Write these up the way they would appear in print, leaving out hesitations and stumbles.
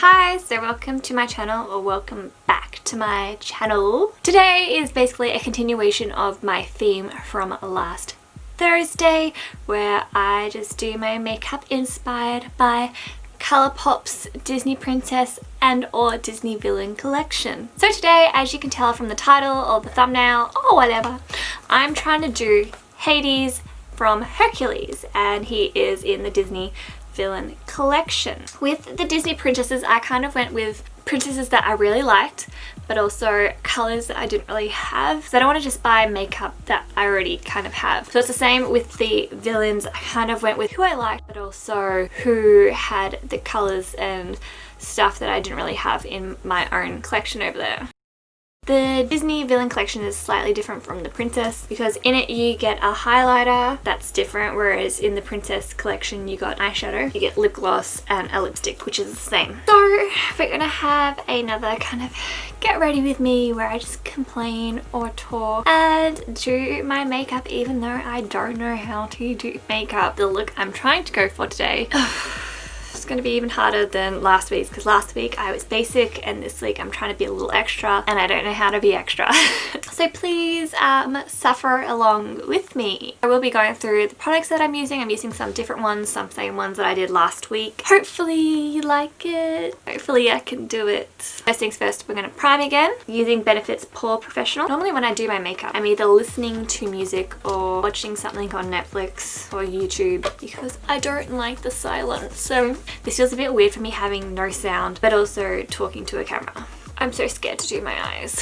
Hi, so welcome to my channel, or welcome back to my channel. Today is basically a continuation of my theme from last Thursday, where I just do my makeup inspired by Colourpop's Disney Princess and or Disney Villain collection. So today, as you can tell from the title or the thumbnail or whatever, I'm trying to do Hades from Hercules, and he is in the Disney Villain collection. With the Disney princesses, I kind of went with princesses that I really liked, but also colors that I didn't really have. So I don't want to just buy makeup that I already kind of have. So it's the same with the villains. I kind of went with who I liked, but also who had the colors and stuff that I didn't really have in my own collection over there. The Disney Villain collection is slightly different from the Princess because in it you get a highlighter that's different, whereas in the Princess collection you got eyeshadow, you get lip gloss and a lipstick, which is the same. So we're gonna have another kind of get ready with me where I just complain or talk and do my makeup even though I don't know how to do makeup. The look I'm trying to go for today it's going to be even harder than last week's, because last week I was basic and this week I'm trying to be a little extra and I don't know how to be extra. So please suffer along with me. I will be going through the products that I'm using. I'm using some different ones, some same ones that I did last week. Hopefully you like it. Hopefully I can do it. First things first, we're going to prime again using Benefit's Pore Professional. Normally when I do my makeup, I'm either listening to music or watching something on Netflix or YouTube because I don't like the silence. So this feels a bit weird for me having no sound, but also talking to a camera. I'm so scared to do my eyes.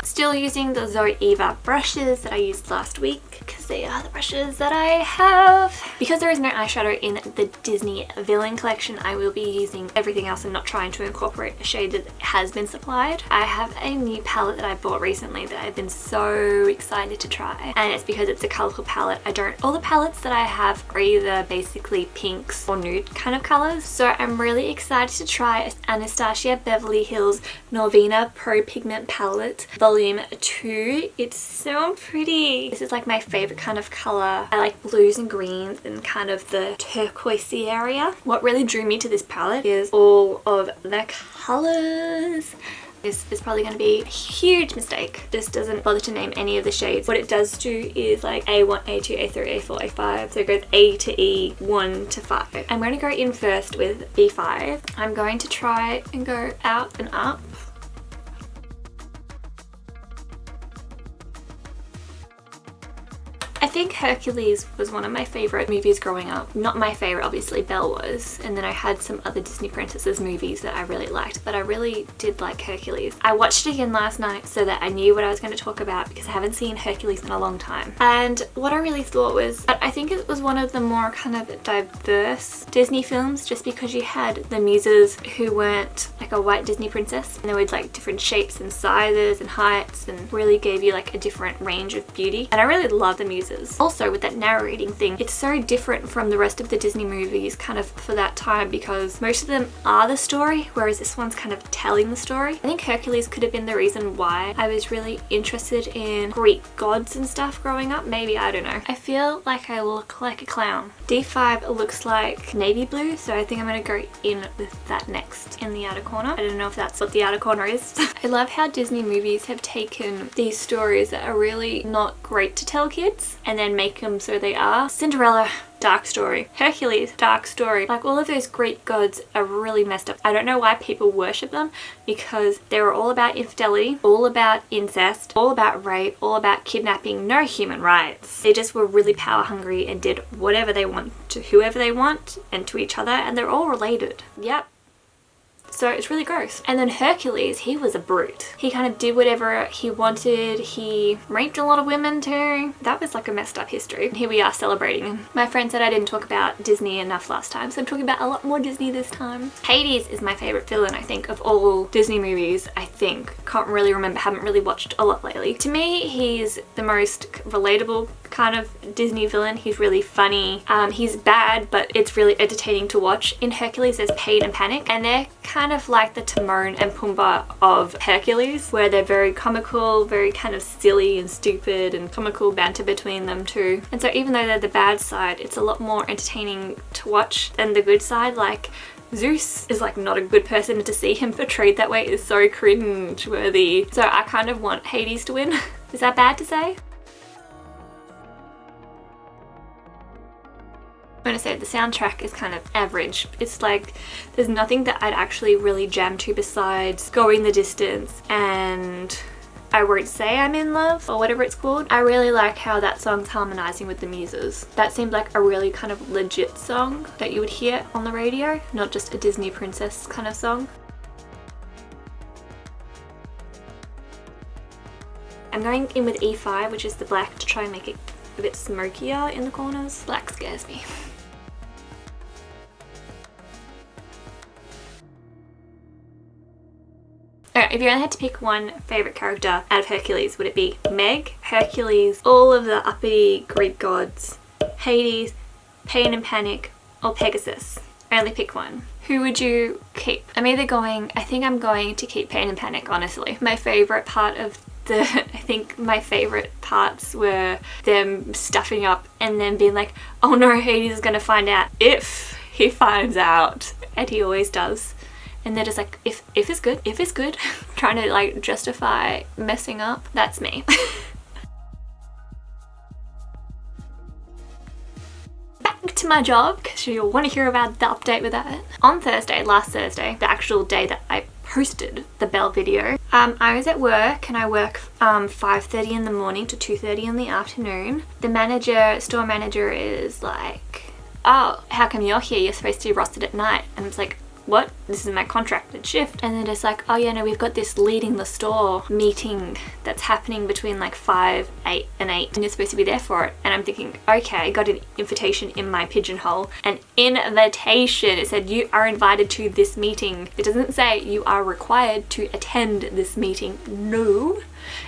Still using the Zoeva brushes that I used last week because they are the brushes that I have. Because there is no eyeshadow in the Disney Villain collection, I will be using everything else and not trying to incorporate a shade that has been supplied. I have a new palette that I bought recently that I've been so excited to try, and it's because it's a colourful palette. All the palettes that I have are either basically pinks or nude kind of colours, so I'm really excited to try Anastasia Beverly Hills Novena Pro Pigment palette volume 2. It's so pretty. This is like my favorite kind of color. I like blues and greens and kind of the turquoisey area. What really drew me to this palette is all of the colors. This is probably going to be a huge mistake. This doesn't bother to name any of the shades. What it does do is like A1, A2, A3, A4, A5. So it goes A to E, 1 to 5. I'm going to go in first with B5. I'm going to try and go out and up. I think Hercules was one of my favourite movies growing up. Not my favourite, obviously, Belle was. And then I had some other Disney princesses movies that I really liked, but I really did like Hercules. I watched it again last night so that I knew what I was going to talk about because I haven't seen Hercules in a long time. And what I really thought was that I think it was one of the more kind of diverse Disney films, just because you had the muses who weren't like a white Disney princess, and they were like different shapes and sizes and heights and really gave you like a different range of beauty. And I really love the muses. Also with that narrating thing, it's so different from the rest of the Disney movies kind of for that time because most of them are the story, whereas this one's kind of telling the story. I think Hercules could have been the reason why I was really interested in Greek gods and stuff growing up. Maybe, I don't know. I feel like I look like a clown. D5 looks like navy blue, so I think I'm going to go in with that next in the outer corner. I don't know if that's what the outer corner is. I love how Disney movies have taken these stories that are really not great to tell kids and then make them so they are. Cinderella, dark story. Hercules, dark story. Like all of those Greek gods are really messed up. I don't know why people worship them, because they were all about infidelity, all about incest, all about rape, all about kidnapping, no human rights. They just were really power hungry and did whatever they want to whoever they want and to each other, and they're all related. Yep. So it's really gross. And then Hercules, he was a brute. He kind of did whatever he wanted. He raped a lot of women too. That was like a messed up history. And here we are celebrating him. My friend said I didn't talk about Disney enough last time, so I'm talking about a lot more Disney this time. Hades is my favorite villain, I think, of all Disney movies, I think. Can't really remember, haven't really watched a lot lately. To me, he's the most relatable kind of Disney villain. He's really funny. He's bad, but it's really entertaining to watch. In Hercules, there's Pain and Panic, and they're kind of like the Timon and Pumbaa of Hercules, where they're very comical, very kind of silly and stupid, and comical banter between them too. And so even though they're the bad side, it's a lot more entertaining to watch than the good side. Like Zeus is like not a good person, to see him portrayed that way is so cringe worthy. So I kind of want Hades to win. Is that bad to say? I'm gonna say the soundtrack is kind of average. It's like there's nothing that I'd actually really jam to besides Going the Distance and I Won't Say I'm in Love, or whatever it's called. I really like how that song's harmonizing with the Muses. That seemed like a really kind of legit song that you would hear on the radio, not just a Disney princess kind of song. I'm going in with E5, which is the black, to try and make it a bit smokier in the corners. Black scares me. Alright, if you only had to pick one favourite character out of Hercules, would it be Meg, Hercules, all of the uppity Greek gods, Hades, Pain and Panic, or Pegasus? Only pick one. Who would you keep? I think I'm going to keep Pain and Panic, honestly. My favourite part of I think my favourite parts were them stuffing up and then being like, oh no, Hades is gonna find out, if he finds out, and he always does. And they're just like, if it's good, trying to like justify messing up. That's me. Back to my job, because you'll want to hear about the update with that. On Thursday, last Thursday, the actual day that I posted the Belle video, I was at work, and I work 5:30 in the morning to 2:30 in the afternoon. The store manager is like, oh, how come you're here? You're supposed to be rostered at night. And it's like, what? This is my contracted shift. And then it's like, oh yeah, no, we've got this leading the store meeting that's happening between like 5, 8 and 8 and you're supposed to be there for it. And I'm thinking, okay, I got an invitation in my pigeonhole. An invitation. It said you are invited to this meeting. It doesn't say you are required to attend this meeting. No.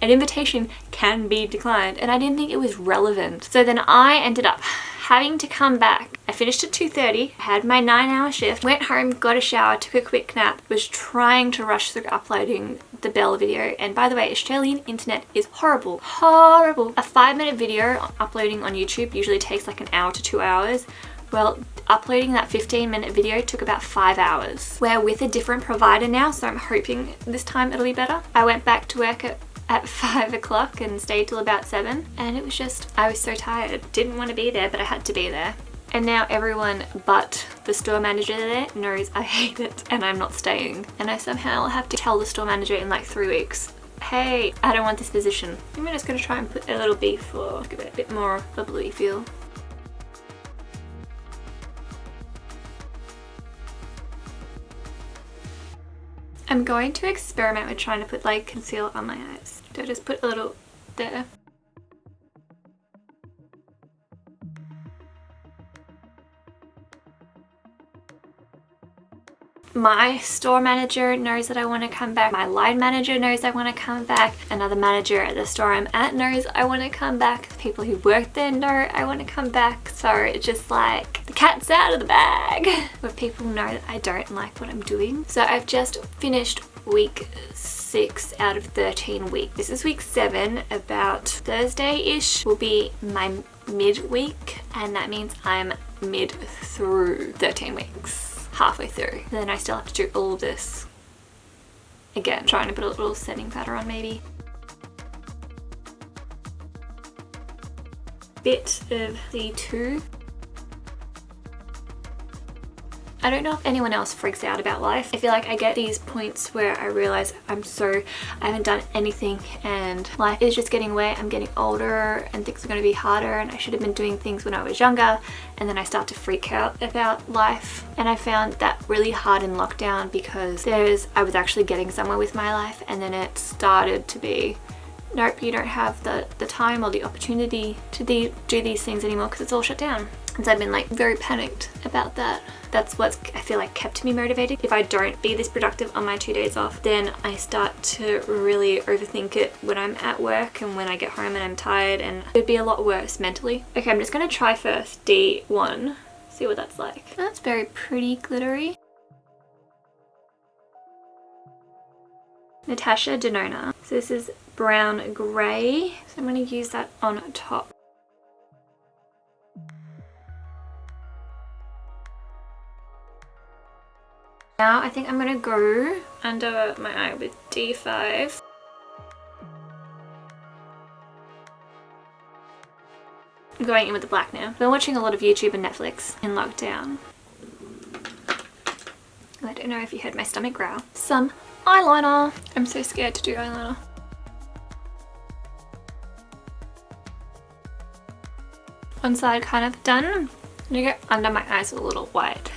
An invitation can be declined, and I didn't think it was relevant. So then I ended up having to come back. I finished at 2:30, had my 9-hour shift, went home, got a shower, took a quick nap, was trying to rush through uploading the Belle video. And by the way, Australian internet is horrible. Horrible. A 5-minute video uploading on YouTube usually takes like an hour to 2 hours. Well, uploading that 15-minute video took about 5 hours. We're with a different provider now, so I'm hoping this time it'll be better. I went back to work at 5 o'clock and stayed till about 7, and it was just, I was so tired. Didn't want to be there, but I had to be there. And now everyone but the store manager there knows I hate it and I'm not staying. And I somehow have to tell the store manager in like 3 weeks, hey, I don't want this position. I'm just going to try and put a little beef or give it a bit more bubbly feel. I'm going to experiment with trying to put like concealer on my eyes. So I just put a little there. My store manager knows that I want to come back. My line manager knows I want to come back. Another manager at the store I'm at knows I want to come back. The people who work there know I want to come back. So it's just like the cat's out of the bag. Where people know that I don't like what I'm doing. So I've just finished week 6 out of 13 weeks. This is week 7. About Thursday-ish will be my midweek, and that means I'm mid through 13 weeks. Halfway through. Then I still have to do all of this again, trying to put a little setting powder on maybe. Bit of C2. I don't know if anyone else freaks out about life. I feel like I get these points where I realize I haven't done anything and life is just getting wet. I'm getting older and things are going to be harder and I should have been doing things when I was younger, and then I start to freak out about life. And I found that really hard in lockdown because I was actually getting somewhere with my life, and then it started to be, nope, you don't have the time or the opportunity to do these things anymore because it's all shut down. And so I've been like very panicked about that. That's what's, I feel like, kept me motivated. If I don't be this productive on my 2 days off, then I start to really overthink it when I'm at work and when I get home and I'm tired, and it'd be a lot worse mentally. Okay, I'm just gonna try first D1, see what that's like. That's very pretty glittery. Natasha Denona. So this is brown grey. So I'm gonna use that on top. Now I think I'm gonna go under my eye with D5. I'm going in with the black now. I've been watching a lot of YouTube and Netflix in lockdown. I don't know if you heard my stomach growl. Some eyeliner. I'm so scared to do eyeliner. One side kind of done. I'm gonna go under my eyes with a little white.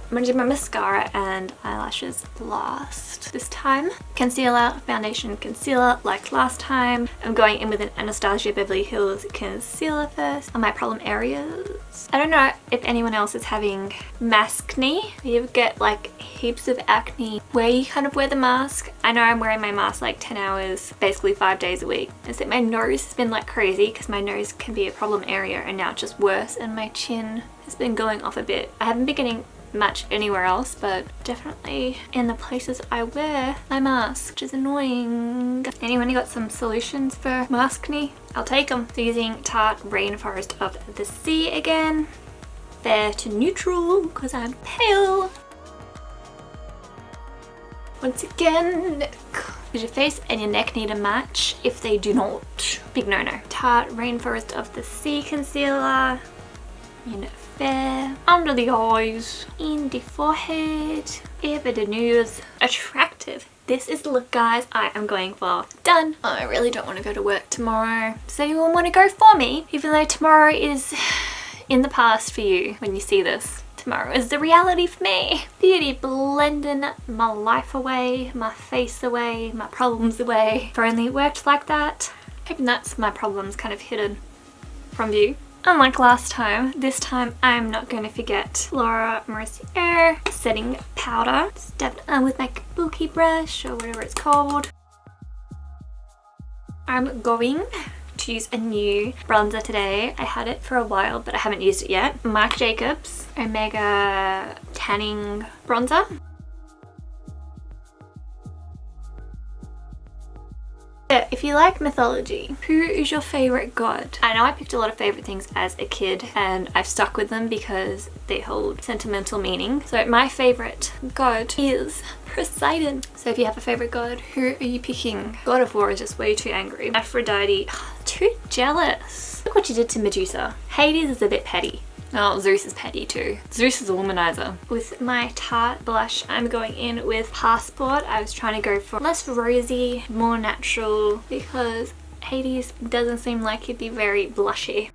I'm gonna do my mascara and eyelashes last. This time, concealer, foundation, concealer like last time. I'm going in with an Anastasia Beverly Hills concealer first on my problem areas. I don't know if anyone else is having maskne. You get like heaps of acne where you kind of wear the mask. I know I'm wearing my mask like 10 hours, basically 5 days a week. It's that my nose has been like crazy because my nose can be a problem area and now it's just worse, and my chin has been going off a bit. I haven't been getting much anywhere else, but definitely in the places I wear my mask, which is annoying. Anyone got some solutions for maskne? I'll take them. So using Tarte Rainforest of the Sea again. Fair to neutral because I'm pale. Once again, your face and your neck need a match. If they do not, big no-no. Tarte Rainforest of the Sea concealer. In fair, under the eyes, in the forehead, ever the news. Attractive. This is the look, guys, I am going for. Done. I really don't want to go to work tomorrow. Does anyone want to go for me? Even though tomorrow is in the past for you when you see this. Tomorrow is the reality for me. Beauty blending my life away, my face away, my problems away. If only it worked like that. Hoping that's my problems kind of hidden from view. Unlike last time, this time I'm not going to forget Laura Mercier setting powder. Step with my kabuki brush or whatever it's called. I'm going to use a new bronzer today. I had it for a while but I haven't used it yet. Marc Jacobs Omega Tanning Bronzer. If you like mythology, who is your favorite god? I know I picked a lot of favorite things as a kid and I've stuck with them because they hold sentimental meaning. So my favorite god is Poseidon. So if you have a favorite god, who are you picking? God of War is just way too angry. Aphrodite, too jealous. Look what you did to Medusa. Hades is a bit petty. Oh, Zeus is petty too. Zeus is a womanizer. With my Tarte blush, I'm going in with Passport. I was trying to go for less rosy, more natural, because Hades doesn't seem like he'd be very blushy.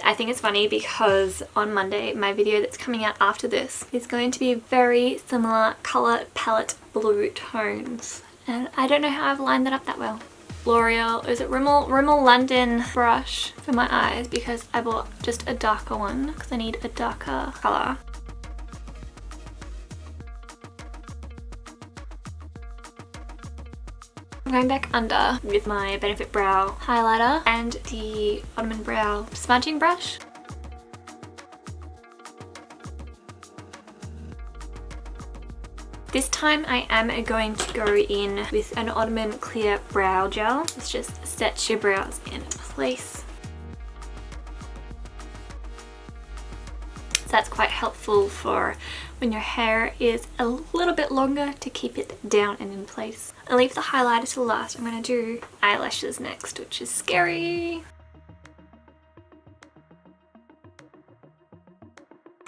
I think it's funny because on Monday, my video that's coming out after this is going to be very similar colour palette blue tones. And I don't know how I've lined that up that well. L'Oreal, is it Rimmel London brush for my eyes because I bought just a darker one because I need a darker colour. I'm going back under with my Benefit Brow highlighter and the Ottoman Brow smudging brush. This time I am going to go in with an Ottoman Clear Brow Gel. This just sets your brows in place. So that's quite helpful for when your hair is a little bit longer to keep it down and in place. I'll leave the highlighter to last. I'm going to do eyelashes next, which is scary.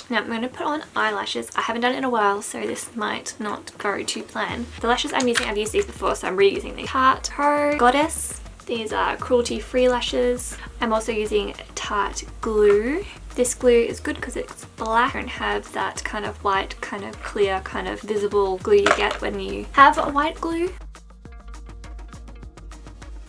Now I'm going to put on eyelashes. I haven't done it in a while, so this might not go to plan. The lashes I'm using, I've used these before, so I'm reusing these. Tarte Pro Goddess. These are cruelty-free lashes. I'm also using Tarte glue. This glue is good because it's black and have that kind of white, kind of clear, kind of visible glue you get when you have a white glue.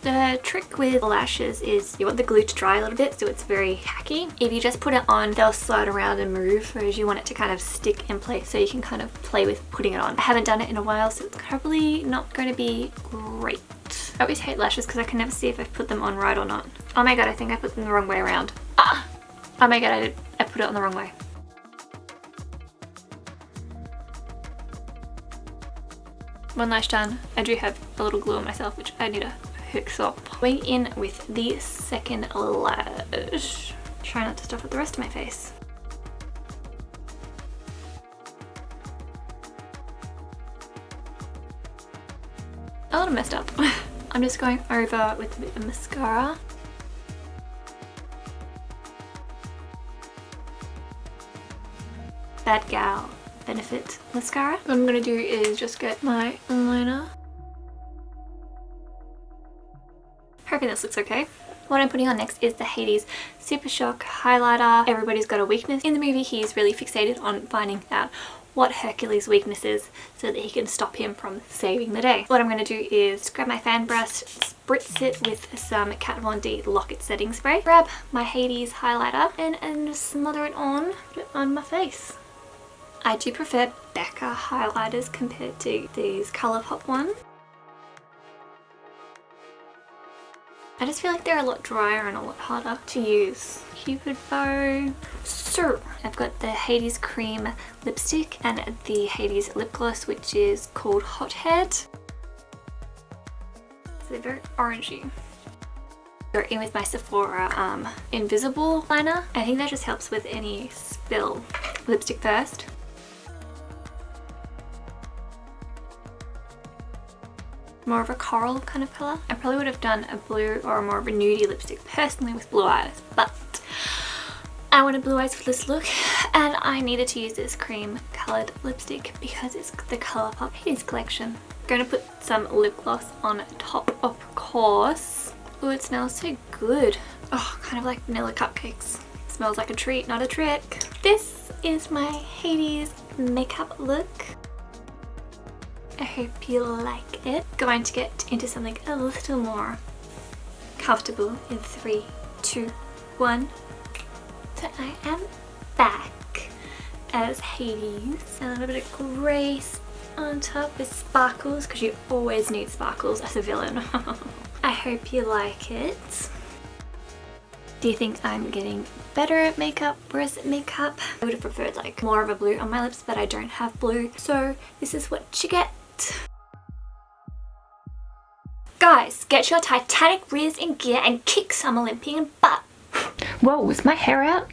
The trick with lashes is you want the glue to dry a little bit so it's very tacky. If you just put it on, they'll slide around and move, whereas you want it to kind of stick in place so you can kind of play with putting it on. I haven't done it in a while, so it's probably not going to be great. I always hate lashes because I can never see if I've put them on right or not. Oh my god, I think I put them the wrong way around. Ah! Oh my god, I put it on the wrong way. One lash done. I do have a little glue on myself, which I need to hooks up. Going in with the second lash. Try not to stuff up the rest of my face. A little messed up. I'm just going over with a bit of mascara. Bad Gal Benefit mascara. What I'm gonna do is just get my liner. Hoping this looks okay. What I'm putting on next is the Hades Super Shock highlighter. Everybody's got a weakness. In the movie, he's really fixated on finding out what Hercules' weakness is so that he can stop him from saving the day. What I'm going to do is grab my fan brush, spritz it with some Kat Von D Lock-It setting spray, grab my Hades highlighter and smother it on my face. I do prefer Becca highlighters compared to these Colourpop ones. I just feel like they're a lot drier and a lot harder to use. Cupid bow. So I've got the Hades cream lipstick and the Hades lip gloss, which is called Hothead. So they're very orangey. Go in with my Sephora Invisible liner. I think that just helps with any spill. Lipstick first. More of a coral kind of colour. I probably would have done a blue or more of a nudie lipstick personally with blue eyes, but I wanted blue eyes for this look and I needed to use this cream coloured lipstick because it's the Colourpop Hades collection. I'm going to put some lip gloss on top, of course. Oh, it smells so good. Oh, kind of like vanilla cupcakes. It smells like a treat, not a trick. This is my Hades makeup look. I hope you like it. Going to get into something a little more comfortable in 3, 2, 1. So I am back as Hades. A little bit of grace on top with sparkles, because you always need sparkles as a villain. I hope you like it. Do you think I'm getting better at makeup, worse at makeup? I would have preferred like more of a blue on my lips, but I don't have blue. So this is what you get. Guys, get your Titanic rears in gear and kick some Olympian butt. Whoa, is my hair out?